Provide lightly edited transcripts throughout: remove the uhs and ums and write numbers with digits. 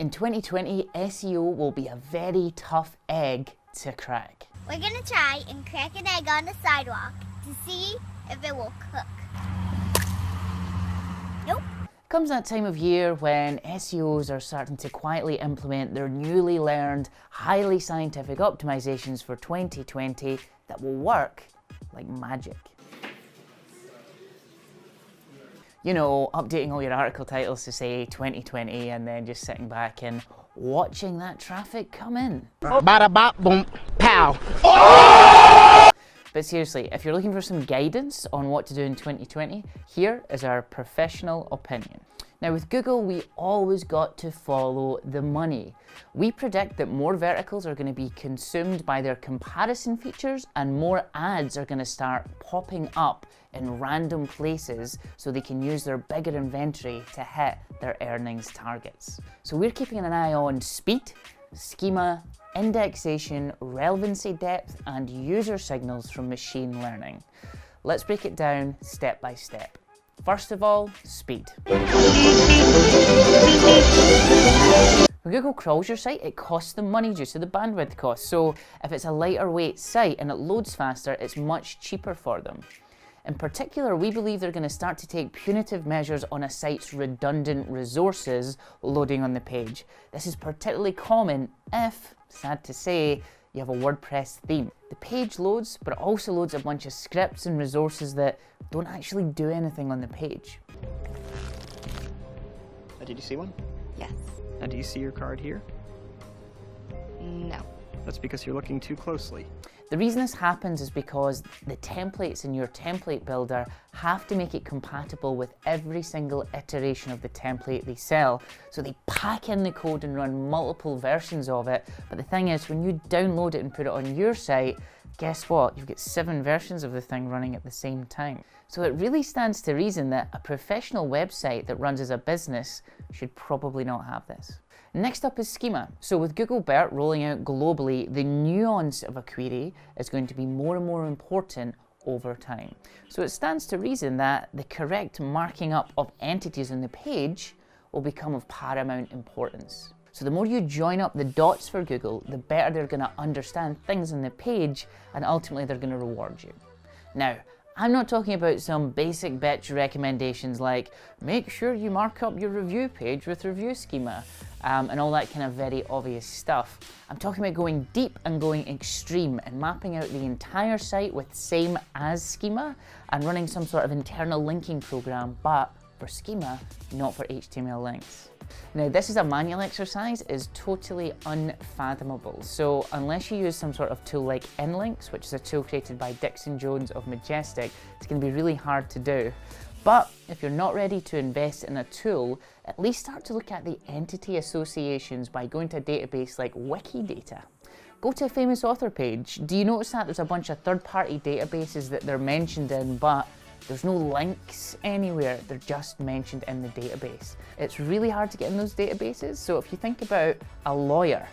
In 2020, SEO will be a very tough egg to crack. We're gonna try and crack an egg on the sidewalk to see if it will cook. Nope. Comes that time of year when SEOs are starting to quietly implement their newly learned, highly scientific optimizations for 2020 that will work like magic. You know, updating all your article titles to say 2020 and then just sitting back and watching that traffic come in. Bada bop boom pow. But seriously, if you're looking for some guidance on what to do in 2020, here is our professional opinion. Now with Google, we always got to follow the money. We predict that more verticals are going to be consumed by their comparison features and more ads are going to start popping up in random places so they can use their bigger inventory to hit their earnings targets. So we're keeping an eye on speed, schema, indexation, relevancy depth, and user signals from machine learning. Let's break it down step by step. First of all, speed. When Google crawls your site, it costs them money due to the bandwidth cost. So if it's a lighter weight site and it loads faster, it's much cheaper for them. In particular, we believe they're going to start to take punitive measures on a site's redundant resources loading on the page. This is particularly common if, sad to say, you have a WordPress theme. The page loads, but it also loads a bunch of scripts and resources that don't actually do anything on the page. Did you see one? Yes. And do you see your card here? No. That's because you're looking too closely. The reason this happens is because the templates in your template builder have to make it compatible with every single iteration of the template they sell. So they pack in the code and run multiple versions of it. But the thing is, when you download it and put it on your site, guess what? You get 7 versions of the thing running at the same time. So it really stands to reason that a professional website that runs as a business should probably not have this. Next up is schema. So with Google BERT rolling out globally, the nuance of a query is going to be more and more important over time. So it stands to reason that the correct marking up of entities on the page will become of paramount importance. So the more you join up the dots for Google, the better they're going to understand things on the page and ultimately they're going to reward you. Now, I'm not talking about some basic bitch recommendations like make sure you mark up your review page with review schema and all that kind of very obvious stuff. I'm talking about going deep and going extreme and mapping out the entire site with same as schema and running some sort of internal linking program, but for schema, not for HTML links. Now this is a manual exercise, is totally unfathomable. So unless you use some sort of tool like InLinks, which is a tool created by Dixon Jones of Majestic, it's going to be really hard to do. But if you're not ready to invest in a tool, at least start to look at the entity associations by going to a database like Wikidata. Go to a famous author page. Do you notice that there's a bunch of third-party databases that they're mentioned in, but there's no links anywhere, they're just mentioned in the database. It's really hard to get in those databases, so if you think about a lawyer,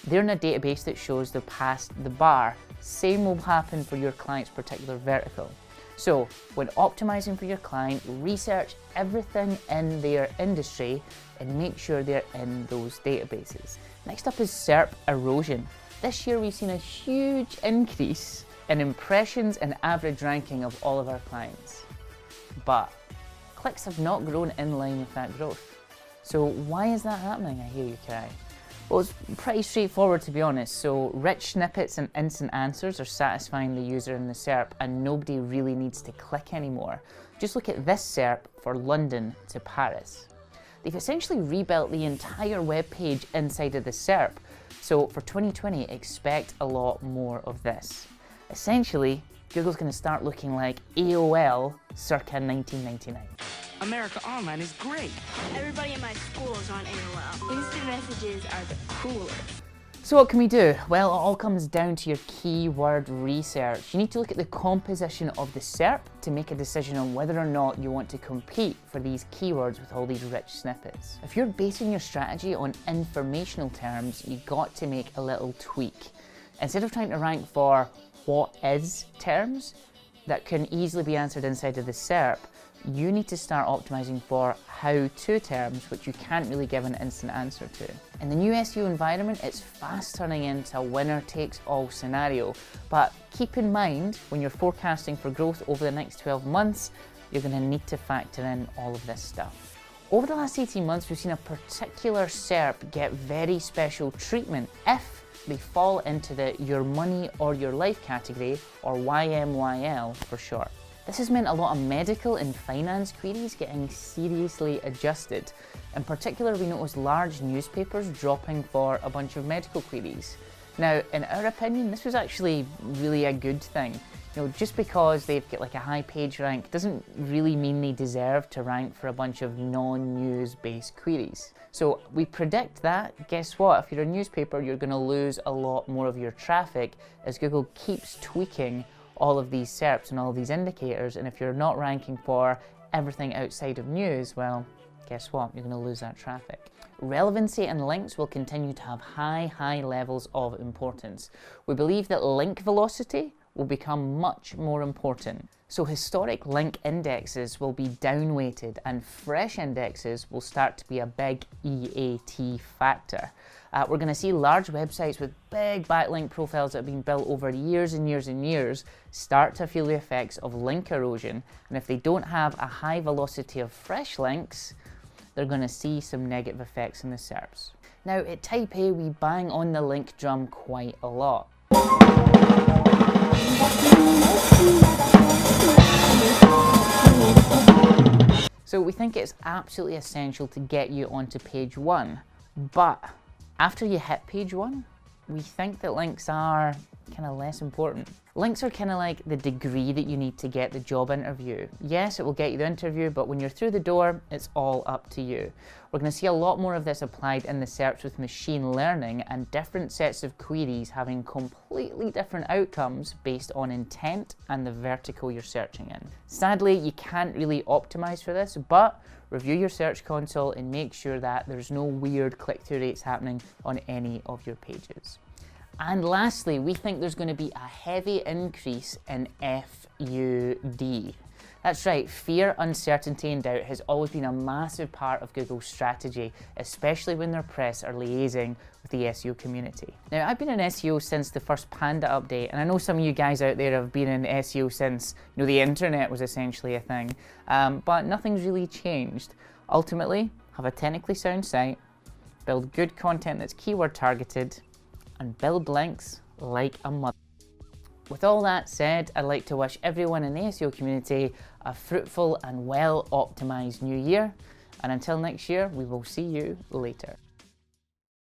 they're in a database that shows they're past the bar. Same will happen for your client's particular vertical. So when optimizing for your client, research everything in their industry and make sure they're in those databases. Next up is SERP Erosion. This year we've seen a huge increase in impressions and average ranking of all of our clients. But clicks have not grown in line with that growth. So why is that happening, I hear you cry? Well, it's pretty straightforward to be honest. So rich snippets and instant answers are satisfying the user in the SERP and nobody really needs to click anymore. Just look at this SERP for London to Paris. They've essentially rebuilt the entire web page inside of the SERP. So for 2020, expect a lot more of this. Essentially, Google's going to start looking like AOL circa 1999. America Online is great. Everybody in my school is on AOL. Instant messages are the coolest. So what can we do? Well, it all comes down to your keyword research. You need to look at the composition of the SERP to make a decision on whether or not you want to compete for these keywords with all these rich snippets. If you're basing your strategy on informational terms, you got to make a little tweak. Instead of trying to rank for what is terms that can easily be answered inside of the SERP, you need to start optimizing for how-to terms, which you can't really give an instant answer to. In the new SEO environment, it's fast turning into a winner-takes-all scenario. But keep in mind, when you're forecasting for growth over the next 12 months, you're going to need to factor in all of this stuff. Over the last 18 months, we've seen a particular SERP get very special treatment if they fall into the your money or your life category, or YMYL for short. This has meant a lot of medical and finance queries getting seriously adjusted. In particular, we noticed large newspapers dropping for a bunch of medical queries. Now, in our opinion, this was actually really a good thing. You know, just because they've got like a high page rank doesn't really mean they deserve to rank for a bunch of non-news based queries. So we predict that, guess what, if you're a newspaper, you're going to lose a lot more of your traffic as Google keeps tweaking all of these SERPs and all of these indicators, and if you're not ranking for everything outside of news, well, guess what, you're going to lose that traffic. Relevancy and links will continue to have high levels of importance. We believe that link velocity will become much more important. So historic link indexes will be downweighted and fresh indexes will start to be a big EAT factor. We're going to see large websites with big backlink profiles that have been built over years and years and years start to feel the effects of link erosion, and if they don't have a high velocity of fresh links, they're going to see some negative effects in the SERPs. Now at Type A, we bang on the link drum quite a lot. So we think it's absolutely essential to get you onto page 1, but after you hit page 1, we think that links are kind of less important. Links are kind of like the degree that you need to get the job interview. Yes, it will get you the interview, but when you're through the door, it's all up to you. We're going to see a lot more of this applied in the SERPs with machine learning and different sets of queries having completely different outcomes based on intent and the vertical you're searching in. Sadly, you can't really optimize for this, but review your Search Console and make sure that there's no weird click-through rates happening on any of your pages. And lastly, we think there's going to be a heavy increase in FUD. That's right, fear, uncertainty and doubt has always been a massive part of Google's strategy, especially when their press are liaising with the SEO community. Now, I've been in SEO since the first Panda update, and I know some of you guys out there have been in SEO since the internet was essentially a thing, but nothing's really changed. Ultimately, have a technically sound site, build good content that's keyword targeted, and build links like a mother. With all that said, I'd like to wish everyone in the SEO community a fruitful and well optimized new year. And until next year, we will see you later.